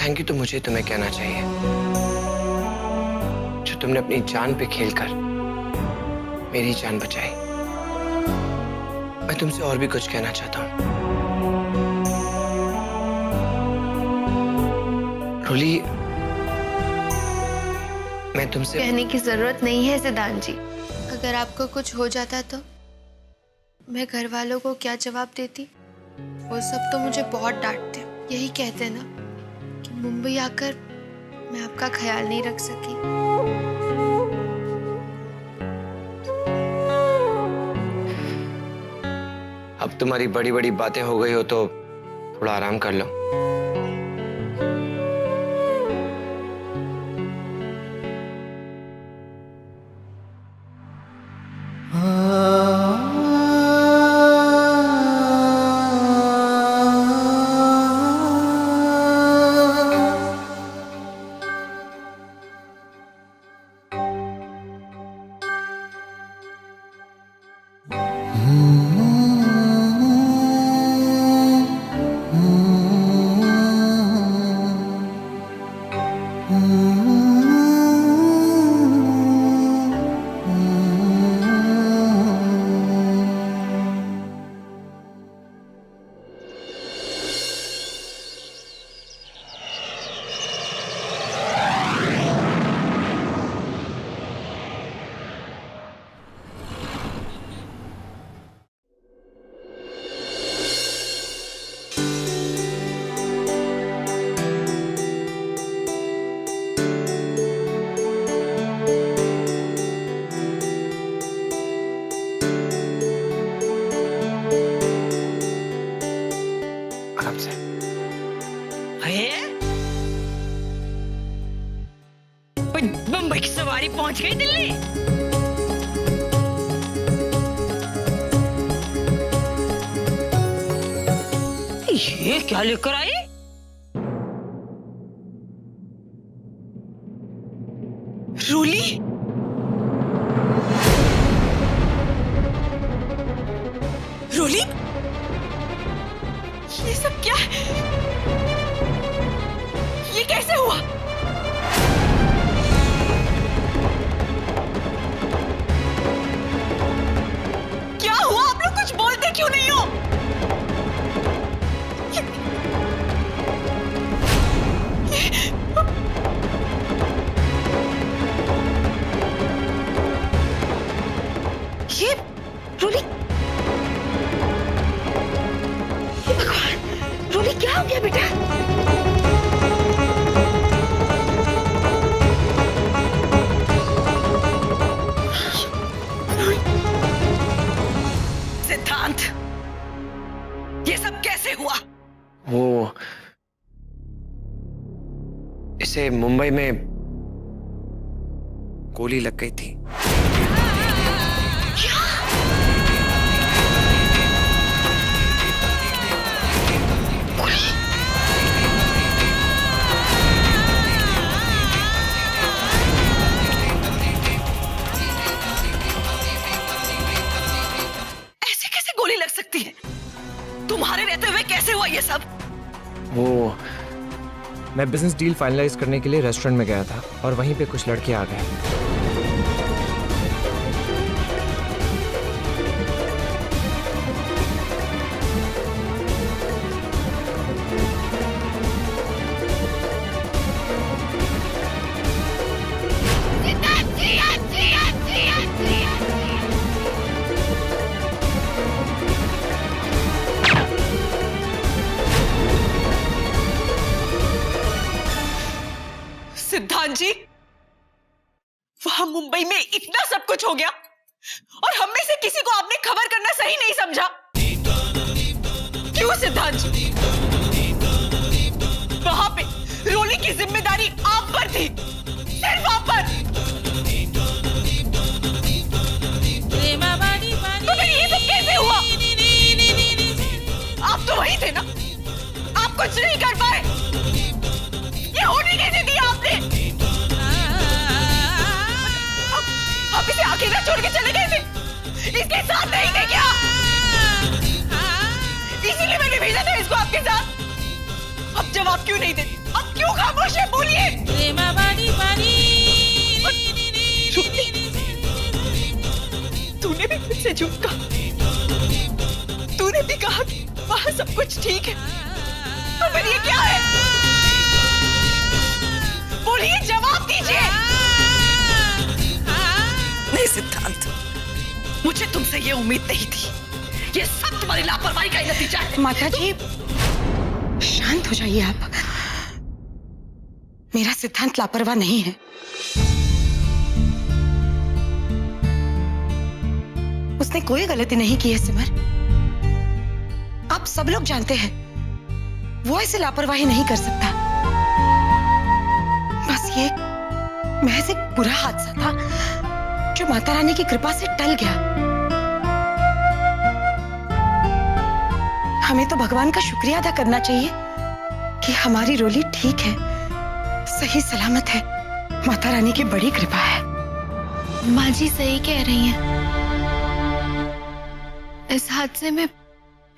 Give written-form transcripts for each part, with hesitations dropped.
Thank you तो मुझे तुम्हें कहना चाहिए, जो तुमने अपनी जान पे खेलकर मेरी जान बचाई। मैं तुमसे और भी कुछ कहना चाहता हूँ। रोली, मैं तुमसे कहने की जरूरत नहीं है सिद्धांत जी। अगर आपको कुछ हो जाता तो मैं घर वालों को क्या जवाब देती? वो सब तो मुझे बहुत डांटते, यही कहते ना कि मुंबई आकर मैं आपका ख्याल नहीं रख सकी। अब तुम्हारी बड़ी बड़ी बातें हो गई हो तो थोड़ा आराम कर लो। मुंबई की सवारी पहुंच गई दिल्ली। ये क्या लेकर आई? रूली, रूली, ये सब क्या है? ये कैसे हुआ? क्या हुआ? आप लोग कुछ बोलते क्यों नहीं हो? ये रूली, ये भगवान, रूली क्या हो गया बेटा? सिद्धांत, ये सब कैसे हुआ? वो इसे मुंबई में गोली लग गई थी। तुम्हारे रहते हुए कैसे हुआ ये सब? वो मैं बिजनेस डील फाइनलाइज करने के लिए रेस्टोरेंट में गया था और वहीं पे कुछ लड़के आ गए। सिद्धांत जी, वहां मुंबई में इतना सब कुछ हो गया और हम में से किसी को आपने खबर करना सही नहीं समझा। क्यों सिद्धांत जी? वहां पे रोली की जिम्मेदारी आप पर थी, सिर्फ आप पर। तो फिर ये सब कैसे हुआ? आप तो वही थे ना, आप कुछ नहीं कर पाए। ये होने कैसे दिया आपने? आप इसे अकेला छोड़ के चले गए थे, इसके साथ नहीं थे क्या? इसीलिए मैंने भेजा था इसको आपके साथ। अब जवाब क्यों नहीं देती? अब क्यों तूने झूठ कहा। तूने भी कहा कि वहां सब कुछ ठीक है, और फिर ये क्या है? बोलिए, जवाब दीजिए। नहीं सिद्धांत, मुझे तुमसे ये उम्मीद नहीं थी। ये सब तुम्हारी लापरवाही का ही नतीजा है। माता जी, शांत हो जाइए आप। मेरा सिद्धांत लापरवाह नहीं है। उसने कोई गलती नहीं की है सिमर। आप सब लोग जानते हैं वो ऐसे लापरवाही नहीं कर सकता। बस ये महज एक बुरा हादसा था जो माता रानी की कृपा से टल गया। हमें तो भगवान का शुक्रिया अदा करना चाहिए कि हमारी रोली ठीक है, सही सलामत है। माता रानी की बड़ी कृपा है। माँ जी सही कह रही हैं। इस हादसे में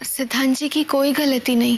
सिद्धांत जी की कोई गलती नहीं।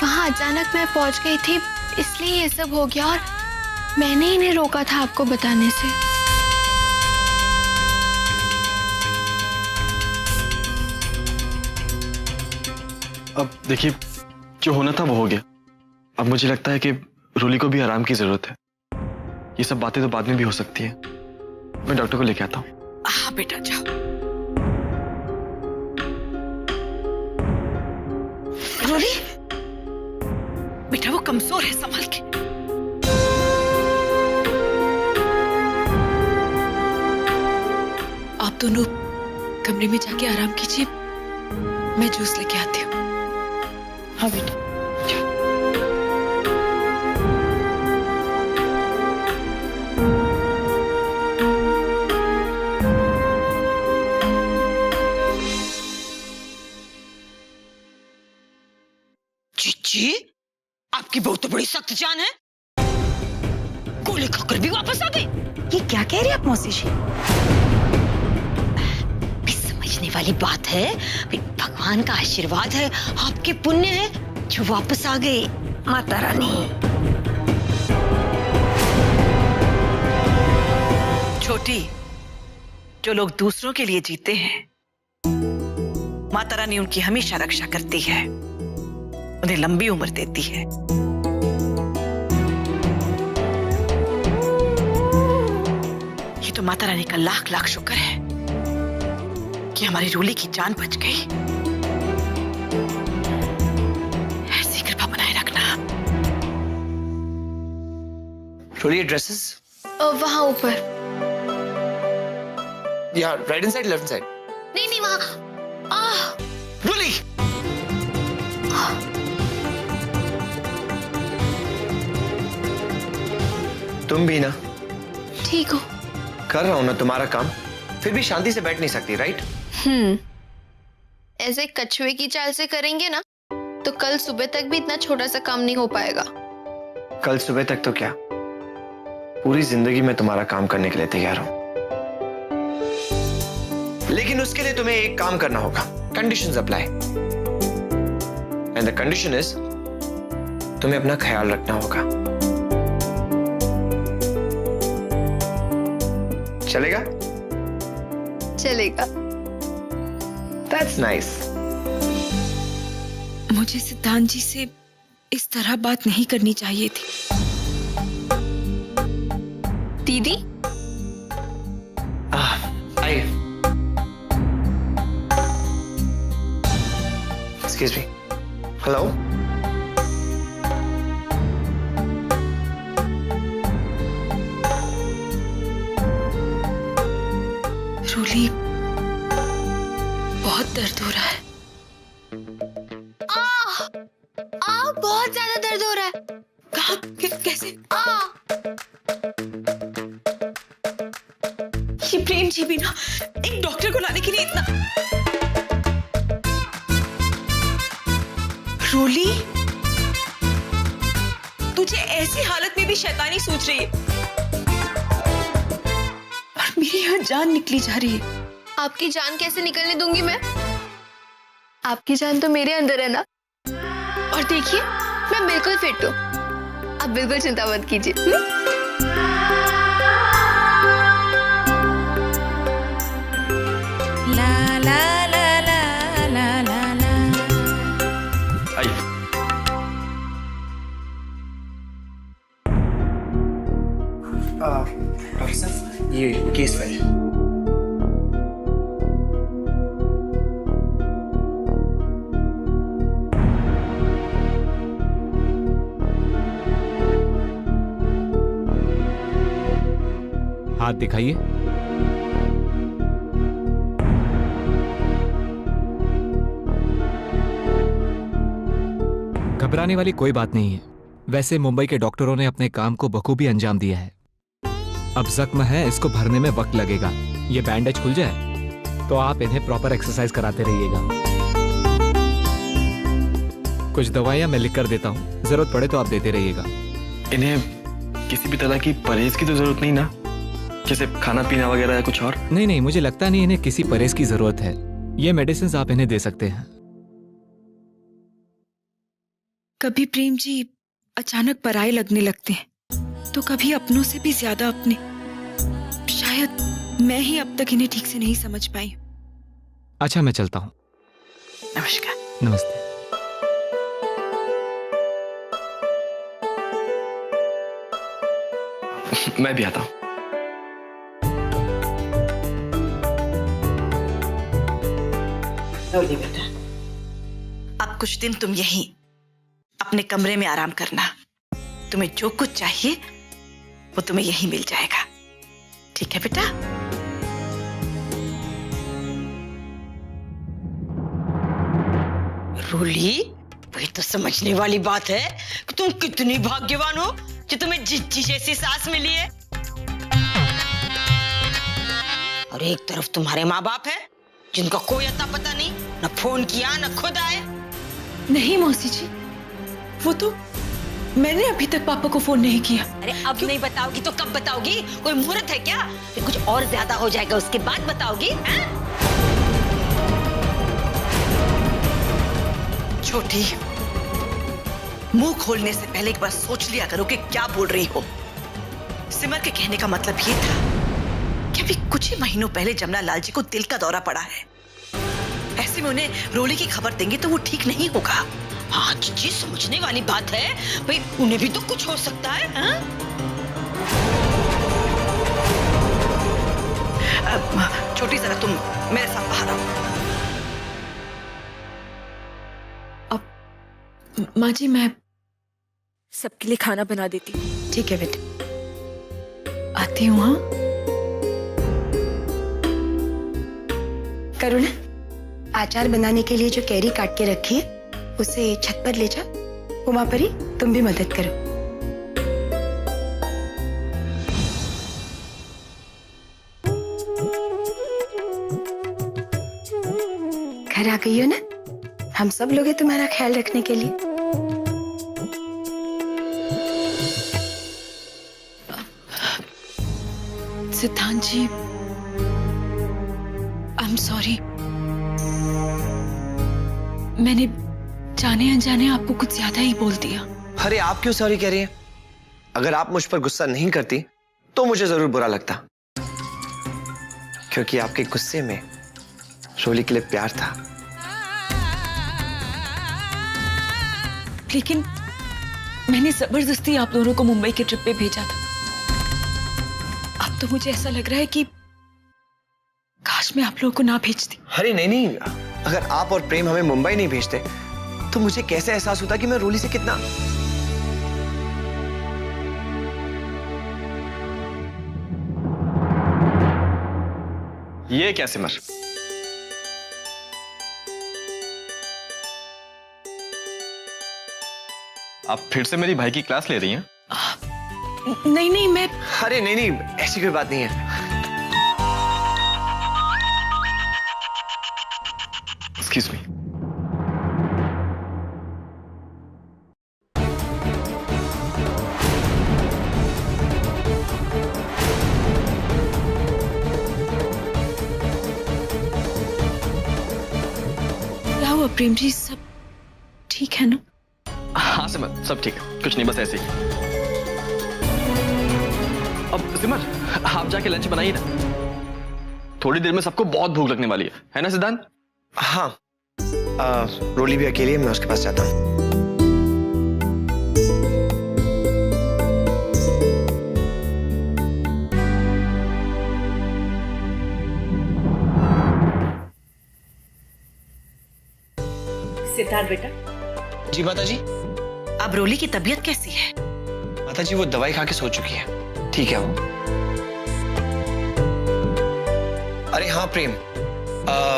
वहां अचानक मैं पहुंच गई थी, इसलिए ये सब हो गया, और मैंने इन्हें रोका था आपको बताने से। अब देखिए, जो होना था वो हो गया। अब मुझे लगता है कि रोली को भी आराम की जरूरत है। ये सब बातें तो बाद में भी हो सकती है। मैं डॉक्टर को लेके आता हूँ। हाँ बेटा, जाओ। रोली, बेटा वो कमजोर है, संभाल के। आप दोनों कमरे में जाके आराम कीजिए, मैं जूस लेके आती हूँ। हाँ बेटा। जी, आपकी बहू तो बड़ी सख्त जान है। गोली खाकर भी वापस आ गई। ये क्या कह रही है आप मौसी जी? समझने वाली बात है। भगवान का आशीर्वाद है, आपके पुण्य है जो वापस आ गई। माता रानी, छोटी, जो लोग दूसरों के लिए जीते हैं, माता रानी उनकी हमेशा रक्षा करती है, उन्हें लंबी उम्र देती है। ये तो माता रानी का लाख लाख शुक्र है कि हमारी रोली की जान बच गई। ऐसी कृपा बनाए रखना। रोली, ड्रेसेस वहां ऊपर। या right hand side, left side? नहीं नहीं, वहां। रोली, तुम भी ना? ठीक हो? कर रहा हूं ना तुम्हारा काम, फिर भी शांति से बैठ नहीं सकती, राइट? ऐसे कछुए की चाल से करेंगे ना तो कल सुबह तक भी इतना छोटा सा काम नहीं हो पाएगा। कल सुबह तक तो क्या, पूरी जिंदगी में तुम्हारा काम करने के लिए तैयार हूं। लेकिन उसके लिए तुम्हें एक काम करना होगा। Conditions apply, and the condition is तुम्हें अपना ख्याल रखना होगा। चलेगा? चलेगा। That's nice. मुझे सिद्धांत जी से इस तरह बात नहीं करनी चाहिए थी। दीदी, आइए। Excuse me. Hello? रोली, बहुत दर्द हो रहा है। बहुत ज्यादा दर्द हो रहा है। कहाँ? कैसे? ये प्रेम जी भी ना एक डॉक्टर को लाने के लिए इतना। रोली, तुझे ऐसी हालत में भी शैतानी सूझ रही है, और मेरी यहाँ जान निकली जा रही है। आपकी जान कैसे निकलने दूंगी मैं? आपकी जान तो मेरे अंदर है ना। और देखिए, मैं बिल्कुल फिट हूँ। आप बिल्कुल चिंता मत कीजिए। ये केस फाइल। हाथ दिखाइए। घबराने वाली कोई बात नहीं है। वैसे मुंबई के डॉक्टरों ने अपने काम को बखूबी अंजाम दिया है। अब जख्म है, इसको भरने में वक्त लगेगा। ये बैंडेज खुल जाए तो आप इन्हें प्रॉपर एक्सरसाइज कराते रहिएगा। कुछ दवाइयां मैं लिख कर देता हूँ, जरूरत पड़े तो आप देते रहिएगा। इन्हें किसी भी तरह की परहेज की तो जरूरत नहीं ना, जैसे खाना पीना वगैरह या कुछ और? नहीं नहीं, मुझे लगता नहीं इन्हें किसी परहेज की जरूरत है। ये मेडिसिन आप इन्हें दे सकते हैं। कभी प्रेम जी अचानक पराये लगने लगते हैं, तो कभी अपनों से भी ज्यादा अपने। शायद मैं ही अब तक इन्हें ठीक से नहीं समझ पाई। अच्छा, मैं चलता हूँ। नमस्कार। नमस्ते। मैं भी आता हूँ। रोली बेटा, अब कुछ दिन तुम यहीं अपने कमरे में आराम करना। तुम्हें जो कुछ चाहिए वो तुम्हें यहीं मिल जाएगा, ठीक है बेटा? रोली, वही तो समझने वाली बात है कि तुम कितनी भाग्यवान हो जो तुम्हें जिज्जी जैसी सास मिली है। और एक तरफ तुम्हारे माँ बाप है जिनका कोई अता पता नहीं, न फोन किया न खुद आए। नहीं मौसी जी, वो तो मैंने अभी तक पापा को फोन नहीं किया। अरे अब नहीं बताओगी तो कब बताओगी? कोई मुहूर्त है क्या? फिर कुछ और ज्यादा हो जाएगा उसके बाद बताओगी? छोटी, मुंह खोलने से पहले एक बार सोच लिया करो कि क्या बोल रही हो। सिमर के कहने का मतलब ये था कि अभी कुछ ही महीनों पहले जमुना लाल जी को दिल का दौरा पड़ा है। ऐसे में उन्हें रोली की खबर देंगे तो वो ठीक नहीं होगा। हाँ जी, समझने वाली बात है भाई, उन्हें भी तो कुछ हो सकता है। छोटी, जरा तुम मेरे साथ बाहर आओ। अब माँ जी, मैं सबके लिए खाना बना देती हूँ। ठीक है बेटा, आती हूँ। हाँ करुणा, अचार बनाने के लिए जो कैरी काट के रखी है उसे छत पर ले जा। उमा परी, तुम भी मदद करो। घर आ गई हो ना? हम सब लोग हैं तुम्हारा ख्याल रखने के लिए। सिद्धांत जी, आई एम सॉरी। मैंने जाने अनजाने आपको कुछ ज्यादा ही बोल दिया। अरे आप क्यों सॉरी कह रही हैं? अगर आप मुझ पर गुस्सा नहीं करती तो मुझे जरूर बुरा लगता, क्योंकि आपके गुस्से में रोली के लिए प्यार था। लेकिन मैंने जबरदस्ती आप दोनों को मुंबई के ट्रिप पे भेजा था। अब तो मुझे ऐसा लग रहा है कि काश मैं आप लोगों को ना भेजती। अरे नहीं नहीं, अगर आप और प्रेम हमें मुंबई नहीं भेजते तो मुझे कैसे एहसास होता कि मैं रोली से कितना। ये क्या सिमर? आप फिर से मेरी भाई की क्लास ले रही हैं? नहीं नहीं, मैं अरे नहीं नहीं, ऐसी कोई बात नहीं है। Excuse me. क्या हुआ प्रेम जी, सब ठीक है ना? हाँ सिमर, सब ठीक है, कुछ नहीं, बस ऐसे ही। अब सिमर, आप जाके लंच बनाइए ना। थोड़ी देर में सबको बहुत भूख लगने वाली है ना सिद्धांत? हाँ, रोली भी अकेली है, मैं उसके पास जाता हूँ। जी माता जी। अब रोली की तबीयत कैसी है? माता जी वो दवाई खा के सो चुकी है, ठीक है वो। अरे हाँ प्रेम,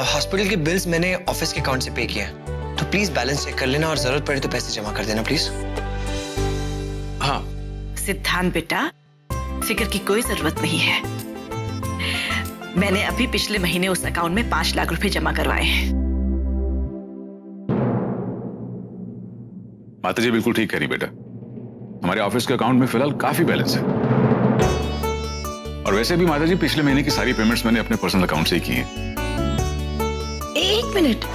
हॉस्पिटल के बिल्स मैंने ऑफिस के अकाउंट से पे किए हैं, तो प्लीज बैलेंस चेक कर लेना और जरूरत पड़े तो पैसे जमा कर देना प्लीज। हाँ सिद्धांत बेटा, फिक्र की कोई जरूरत नहीं है। मैंने अभी पिछले महीने उस अकाउंट में 5 लाख रुपए जमा करवाए हैं। माता जी बिल्कुल ठीक कह रही बेटा, हमारे ऑफिस के अकाउंट में फिलहाल काफी बैलेंस है। और वैसे भी माता जी पिछले महीने की सारी पेमेंट्स मैंने अपने पर्सनल अकाउंट से ही की हैं। 1 मिनट,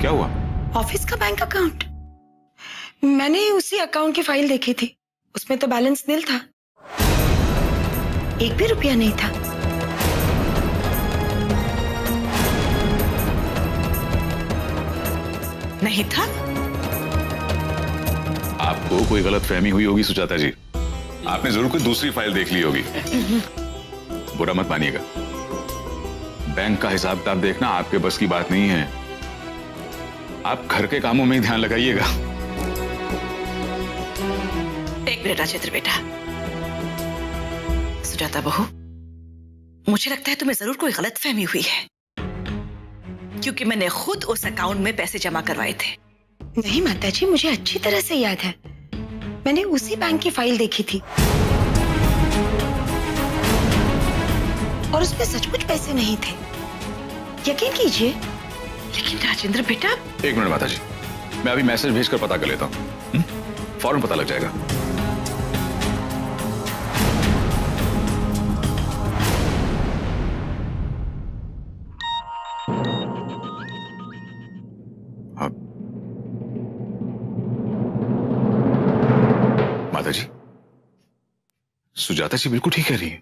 क्या हुआ? ऑफिस का बैंक अकाउंट? मैंने उसी अकाउंट की फाइल देखी थी, उसमें तो बैलेंस नील था, 1 भी रुपया नहीं था। नहीं था? आपको कोई गलत फहमी हुई होगी सुजाता जी, आपने जरूर कोई दूसरी फाइल देख ली होगी। बुरा मत मानिएगा, बैंक का हिसाब किताब देखना आपके बस की बात नहीं है। आप घर के कामों में ही ध्यान लगाइएगा। एक मिनट राजेंद्र बेटा। सुजाता बहू, मुझे लगता है तुम्हें जरूर कोई गलत फहमी हुई है, क्योंकि मैंने खुद उस अकाउंट में पैसे जमा करवाए थे। नहीं माता जी, मुझे अच्छी तरह से याद है, मैंने उसी बैंक की फाइल देखी थी और उसमें सचमुच पैसे नहीं थे, यकीन कीजिए। लेकिन राजेंद्र बेटा। 1 मिनट माता जी, मैं अभी मैसेज भेजकर पता कर लेता हूँ, फौरन पता लग जाएगा। हाँ माता जी, सुजाता जी बिल्कुल ठीक कह रही है।